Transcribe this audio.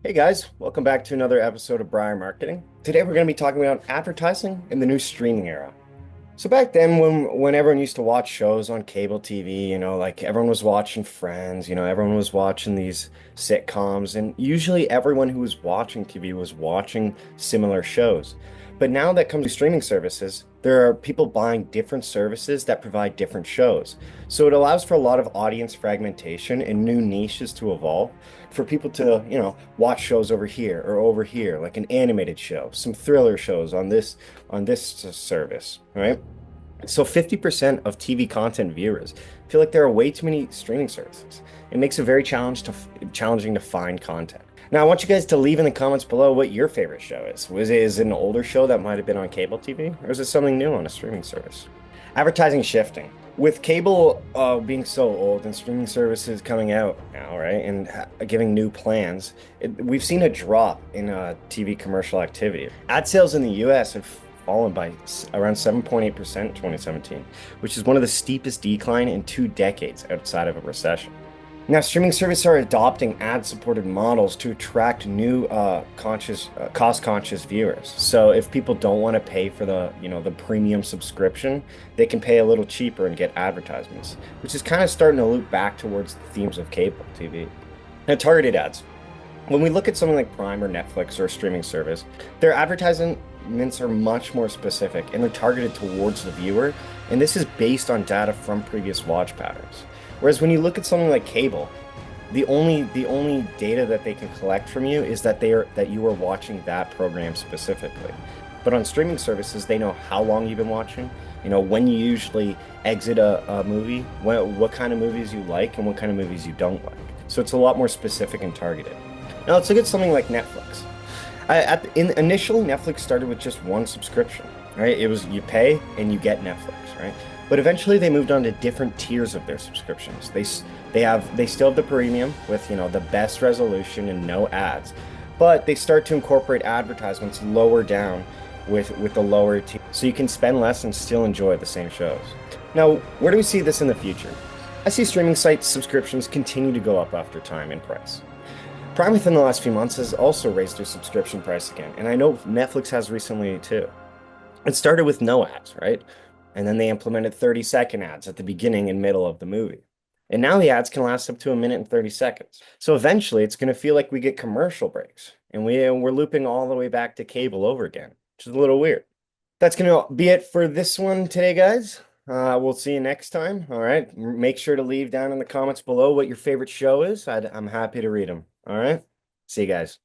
Hey guys, welcome back to another episode of Briar Marketing. Today we're going to be talking about advertising in the new streaming era. So back then when everyone used to watch shows on cable TV, like everyone was watching Friends, everyone was watching these sitcoms, and usually everyone who was watching TV was watching similar shows. But now that comes to streaming services, there are people buying different services that provide different shows. So it allows for a lot of audience fragmentation and new niches to evolve for people to, watch shows over here or over here, like an animated show, some thriller shows on this service, right? So 50% of TV content viewers feel like there are way too many streaming services. It makes it very challenging to find content. Now, I want you guys to leave in the comments below what your favorite show is. Is it an older show that might have been on cable TV, or is it something new on a streaming service? Advertising shifting. With cable being so old and streaming services coming out now, right, and giving new plans, we've seen a drop in TV commercial activity. Ad sales in the US have fallen by around 7.8% in 2017, which is one of the steepest decline in 2 decades outside of a recession. Now, streaming services are adopting ad-supported models to attract new, cost-conscious viewers. So, if people don't want to pay for the premium subscription, they can pay a little cheaper and get advertisements, which is kind of starting to loop back towards the themes of cable TV. Now, targeted ads. When we look at something like Prime or Netflix or a streaming service, their advertisements are much more specific and they're targeted towards the viewer, and this is based on data from previous watch patterns. Whereas when you look at something like cable, the only data that they can collect from you is that you are watching that program specifically. But on streaming services, they know how long you've been watching, when you usually exit a movie, what kind of movies you like and what kind of movies you don't like. So it's a lot more specific and targeted. Now let's look at something like Netflix. Initially, Netflix started with just one subscription, right? It was you pay and you get Netflix, right? But eventually they moved on to different tiers of their subscriptions. They still have the premium with, the best resolution and no ads, but they start to incorporate advertisements lower down with the lower tier, so you can spend less and still enjoy the same shows. Now, where do we see this in the future? I see streaming sites subscriptions continue to go up after time in price. Prime within the last few months has also raised their subscription price again, and I know Netflix has recently too. It started with no ads, right? And then they implemented 30-second ads at the beginning and middle of the movie. And now the ads can last up to a minute and 30 seconds. So eventually it's going to feel like we get commercial breaks and we're looping all the way back to cable over again, which is a little weird. That's going to be it for this one today, guys. We'll see you next time. All right. Make sure to leave down in the comments below what your favorite show is. I'm happy to read them. All right. See you guys.